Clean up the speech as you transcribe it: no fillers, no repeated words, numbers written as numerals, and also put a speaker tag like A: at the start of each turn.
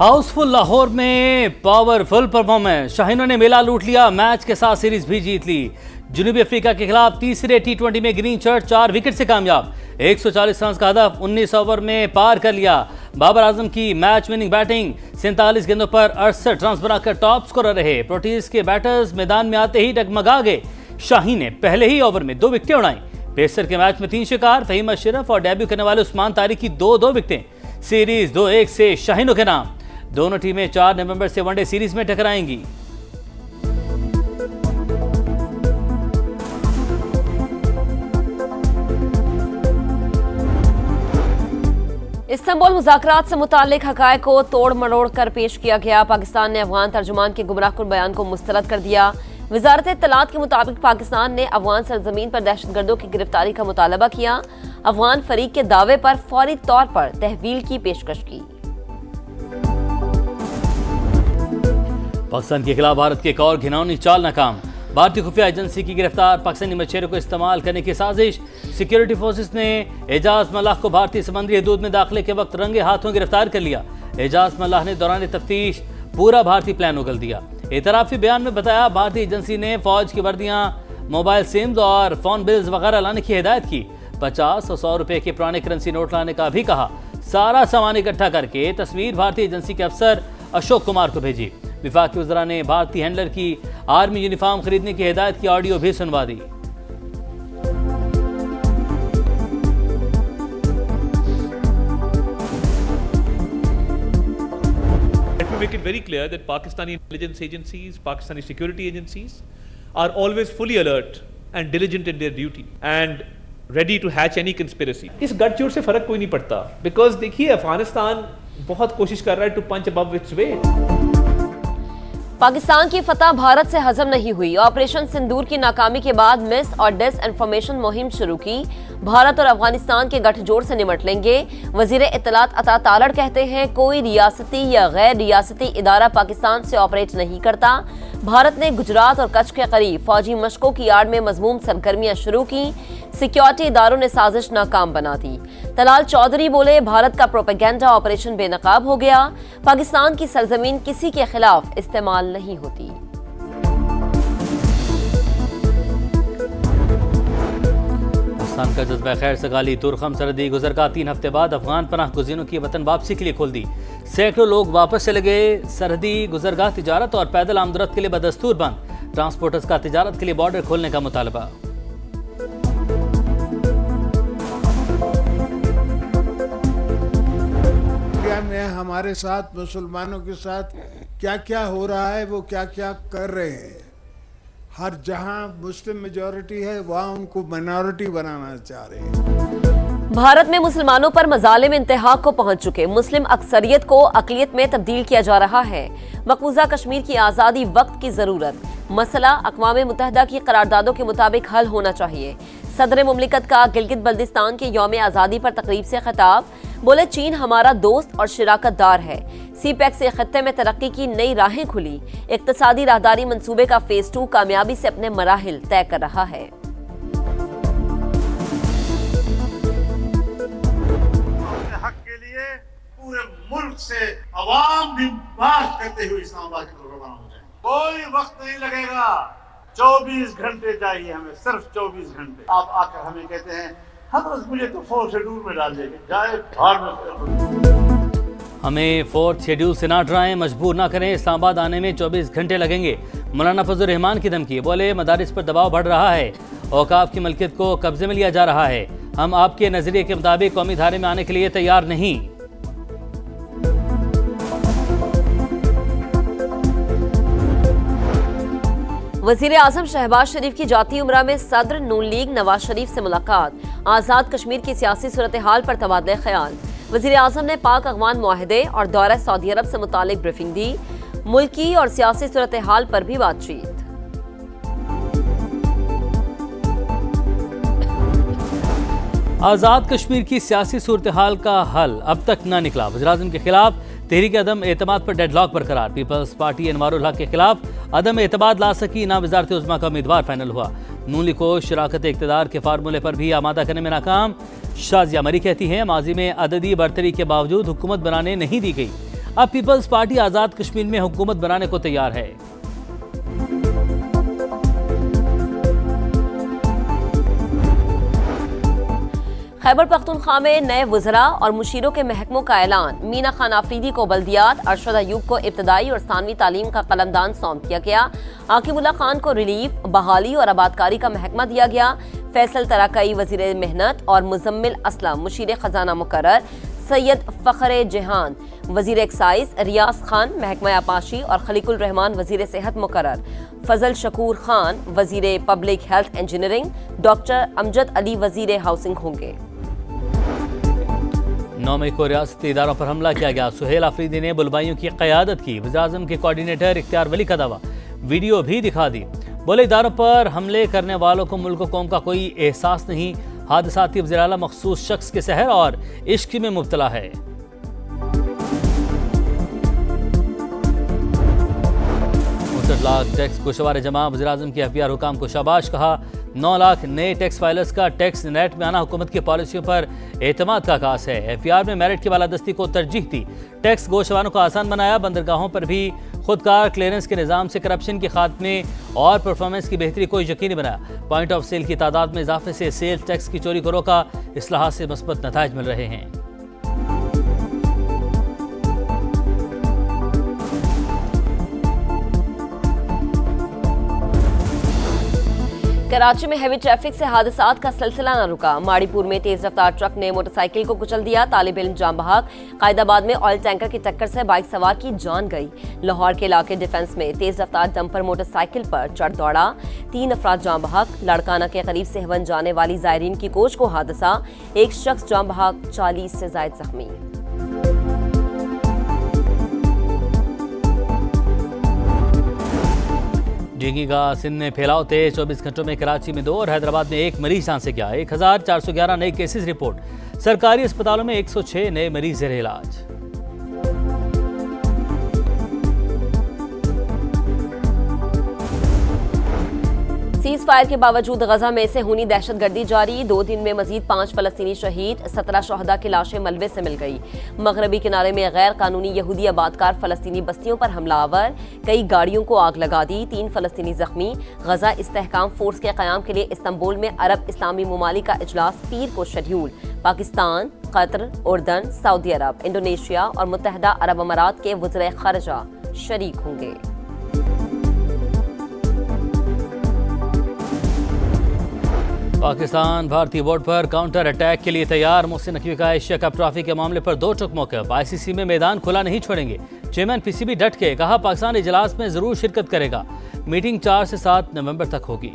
A: हाउसफुल लाहौर में powerful performance, शाहीनों ने मेला लूट लिया, मैच के साथ सीरीज भी जीत ली। जनूबी अफ्रीका के खिलाफ तीसरे टी20 में ग्रीन शर्ट 4 विकेट से कामयाब, 140 रन का हदफ 19 ओवर में पार कर लिया। बाबर आजम की मैच विनिंग बैटिंग, 47 गेंदों पर 68 रन बनाकर टॉप स्कोरर रहे। प्रोटीज के बैटर्स मैदान में आते ही डगमगा गए। शाहीन ने पहले ही ओवर में 2 विकेटें उड़ाई। पेसर के मैच में 3 शिकार, फहीम अशरफ और डेब्यू करने वाले उस्मान तारिक की 2-2 विकेटें। सीरीज 2-1 से शाहीनों के नाम। दोनों टीमें 4 नवंबर से वनडे सीरीज में टकराएंगी।
B: इस्तांबुल मुज़ाकरात से मुताल्लिक हक़ाइक़ को तोड़ मरोड़ कर पेश किया गया। पाकिस्तान ने अफगान तर्जुमान के गुमराहकुन बयान को मुस्तरद कर दिया। वज़ारत इत्तलात के मुताबिक पाकिस्तान ने अफगान सरजमीन पर दहशतगर्दों की गिरफ्तारी का मुतालबा किया। अफगान फरीक के दावे पर फौरी तौर पर तहवील की पेशकश की।
A: पाकिस्तान के खिलाफ भारत की एक और घिनौनी चाल नाकाम, भारतीय खुफिया एजेंसी की गिरफ्तार, पाकिस्तानी मछेरों को इस्तेमाल करने की साजिश। सिक्योरिटी फोर्सेस ने एजाज मल्लाह को भारतीय समुद्री हदूद में दाखिले के वक्त रंगे हाथों गिरफ्तार कर लिया। एजाज मल्लाह ने दौरान तफ्तीश पूरा भारतीय प्लान उगल दिया। एतराफी बयान में बताया, भारतीय एजेंसी ने फौज की वर्दियां, मोबाइल सिम्स और फोन बिल्स वगैरह लाने की हिदायत की। 50 और 100 रुपए के पुराने करेंसी नोट लाने का भी कहा। सारा सामान इकट्ठा करके तस्वीर भारतीय एजेंसी के अफसर अशोक कुमार को भेजी। विफाकी वज़रा ने भारतीय हैंडलर की आर्मी यूनिफॉर्म खरीदने की हिदायत की ऑडियो भी सुनवा दी।
C: Let me make it very clear that Pakistani intelligence agencies, Pakistani security agencies are always fully alert and diligent in their duty and ready to hatch any conspiracy. इस गठजोड़ से फर्क कोई नहीं पड़ता, because देखिए अफगानिस्तान बहुत कोशिश कर रहा है to punch above its weight.
B: Pakistan की फतह भारत से हजम नहीं हुई। ऑपरेशन सिंदूर की नाकामी के बाद मिस और डिसइंफॉर्मेशन मुहिम शुरू की। भारत और अफगानिस्तान के गठजोड़ से निमट लेंगे। वजीर इत्तलात अता तालड़ कहते हैं, कोई रियासती या गैर रियासती इदारा पाकिस्तान से ऑपरेट नहीं करता। भारत ने गुजरात और कच्छ के करीब फौजी मशकों की आड़ में मजमूम सरगर्मियां शुरू की। सिक्योरिटी इदारों ने साजिश नाकाम बना दी। तलाल चौधरी बोले, भारत का प्रोपेगेंडा ऑपरेशन बेनकाब हो गया। पाकिस्तान की सरजमीन किसी के खिलाफ इस्तेमाल नहीं होती।
A: पाकिस्तान का जज्बा खैर सगाली तुरखम सरहदी गुजर का 3 हफ्ते बाद अफगान पनाह गुज़ीरों की वतन वापसी के लिए खोल दी। सैकड़ों लोग वापस चले गए। सरहदी गुजरगाह तिजारत और पैदल आमदरफ्त के लिए बदस्तूर बंद। ट्रांसपोर्टर्स का तिजारत के लिए बॉर्डर खोलने का मुतालबा।
D: में हमारे साथ मुसलमानों के साथ क्या क्या हो रहा है, वो क्या क्या कर रहे हैं। हर जहां मुस्लिम मेजॉरिटी है वहां उनको माइनॉरिटी बनाना चाह रहे हैं।
B: भारत में मुसलमानों पर मजालिम इंतहा को पहुंच चुके मुस्लिम अक्सरियत को अकलियत में तब्दील किया जा रहा है। मकबूजा कश्मीर की आज़ादी वक्त की ज़रूरत, मसला अक़वाम मुत्तहिदा की करारदादों के मुताबिक हल होना चाहिए। सदर मुमलिकत का गिलगित बल्दिस्तान के यौम आज़ादी पर तकरीब से खिताब, बोले, चीन हमारा दोस्त और शिराकतदार है। सीपैक से खत्ते में तरक्की की नई राहें खुली। इक्तसादी राहदारी मंसूबे का फेज 2 कामयाबी से अपने मराहिल तय कर रहा है।
E: हक के लिए पूरे मुल्क से अवाम भी बात करते हुए इस्लामाबाद की तरफ रवाना हो जाए। कोई वक्त नहीं लगेगा, 24 घंटे चाहिए हमें, सिर्फ 24 घंटे। आप आकर हमें कहते हैं, हज़रत मुझे तो 4th शेड्यूल में डाल देंगे, जाए भाड़ में।
A: हमें 4th शेड्यूल से ना डराएं, मजबूर ना करें, इस्लामाबाद आने में 24 घंटे लगेंगे। मौलाना फजल रहमान की धमकी, बोले, मदारिस पर दबाव बढ़ रहा है, औकाफ की मलकियत को कब्जे में लिया जा रहा है। हम आपके नजरिए के मुताबिक कौमी धारे में आने के लिए तैयार नहीं।
B: वजीर आजम शहबाज शरीफ की जाती उम्रा में सदर नून लीग नवाज शरीफ से मुलाकात। आज़ाद कश्मीर की सियासी सूरत हाल पर तबादले ख्याल। वजीर आजम ने पाक अफगान मुआहदे और दौरा सऊदी अरब से मुतालिक ब्रीफिंग दी। मुल्की और सियासी सूरत हाल पर भी बातचीत।
A: आज़ाद कश्मीर की सियासी सूरत हाल का हल अब तक न निकला। वज़ीर आज़म के खिलाफ तहरीक अदम एतमाद पर डेडलॉक बरकरार। पीपल्स पार्टी अनवारुल हक के खिलाफ अदम एतमाद ला सकी, ना वज़ारत उज़्मा का उम्मीदवार फाइनल हुआ। नून लीग को शराकत इक़्तिदार के फार्मूले पर भी आमादा करने में नाकाम। शाजिया मरी कहती हैं, माजी में अददी बरतरी के बावजूद हुकूमत बनाने नहीं दी गई। अब पीपल्स पार्टी आजाद कश्मीर में हुकूमत बनाने को तैयार है।
B: खैबर पख्तूनख्वा में नए वज़रा और मुशीरों के महकमों का ऐलान। मीना खान आफरीदी को बल्दियात, अरशद अयूब को इब्तदाई और सानवी तालीम का कलमदान सौंप दिया गया। आकिबुल्ला खान को रिलीफ, बहाली और आबादकारी का महकमा दिया गया। फैसल तराकई वजीर मेहनत और मुजम्मिल असलम मुशीर खजाना मुकर्रर। सैयद फ़ख्र जहान वजीर एक्साइज, रियाज खान महकमा आपाशी और खलीकुल रहमान वजीर सेहत मुकर्रर। फजल शकूर खान वजीर public health engineering. Doctor Amjad Ali वजीर हाउसिंग होंगे।
A: 9 मई को रियासती इदारों पर हमला किया गया। सुहेल आफरीदी ने बुलबाइयों की क़यादत की। वज़ीर-ए-आज़म के कोऑर्डिनेटर इख्तियार वली का दावा, वीडियो भी दिखा दी। बोले इदारों पर हमले करने वालों को मुल्क कौम का कोई एहसास नहीं। हादसाती वज़ीर आला मखसूस शख्स के सहर और इश्क में मुब्तला है। 59 लाख टैक्स गोशवारे जमा। वज़ीर-ए-आज़म के एफबीआर हुकाम को शाबाश कहा। 9 लाख नए टैक्स फाइलर्स का टैक्स नेट में आना हुकूमत की पॉलिसियों पर एतमाद का आकाश है। एफबीआर में मेरिट की बालादस्ती को तरजीह दी। टैक्स गोशवारों को आसान बनाया। बंदरगाहों पर भी खुदकार क्लियरेंस के निज़ाम से करप्शन के खात्मे और परफॉर्मेंस की बेहतरी को यकीनी बनाया। पॉइंट ऑफ सेल की तादाद में इजाफे से सेल्स टैक्स की चोरी को रोका। इस्लाहात से मुस्बत नताइज मिल रहे हैं।
B: कराची में हैवी ट्रैफिक से हादसात का सिलसिला न रुका। माड़ीपुर में तेज रफ्तार ट्रक ने मोटरसाइकिल को कुचल दिया। तालिब इल्म जाम बहक। कायदाबाद में ऑयल टैंकर की टक्कर से बाइक सवार की जान गई। लाहौर के इलाके डिफेंस में तेज रफ्तार डंपर मोटरसाइकिल पर चढ़ दौड़ा। 3 अफराद जाम बहक। लाड़काना के करीब से हवन जाने वाली जायरीन की कोच को हादसा। एक शख्स जाम बहक, 40 से ज्यादा जख्मी।
A: डेंगू का सिंध में फैलाव तेज। 24 घंटों में कराची में 2 और हैदराबाद में 1 मरीज जान से गया। 1411 नए केसेस रिपोर्ट। सरकारी अस्पतालों में 106 नए मरीज ज़ेर इलाज।
B: सीज फायर के बावजूद गजा में से खूनी दहशतगर्दी जारी। 2 दिन में मजीद 5 फलस्तीनी शहीद। 17 शहदा की लाशें मलबे से मिल गई। मगरबी किनारे में गैर कानूनी यहूदी आबादकार फलस्तीनी बस्तियों पर हमलावर। कई गाड़ियों को आग लगा दी। 3 फलस्तीनी जख्मी। गजा इस्तेहकाम फोर्स के क़याम के लिए इस्तांबुल में अरब इस्लामी ममालिक का इजलास पीर को शेड्यूल। पाकिस्तान, कतर, उर्दन, सऊदी अरब, इंडोनेशिया और मुत्तहदा अरब अमारात के वज़ीर ख़ारिजा शरीक होंगे।
A: पाकिस्तान भारतीय बोर्ड पर काउंटर अटैक के लिए तैयार। मोहसिन नकवी का एशिया कप ट्रॉफी के मामले पर 2 टुक मौक़िफ़। आईसीसी में मैदान खुला नहीं छोड़ेंगे। चेयरमैन पीसीबी डट के कहा, पाकिस्तान इजलास में जरूर शिरकत करेगा। मीटिंग 4 से 7 नवंबर तक होगी।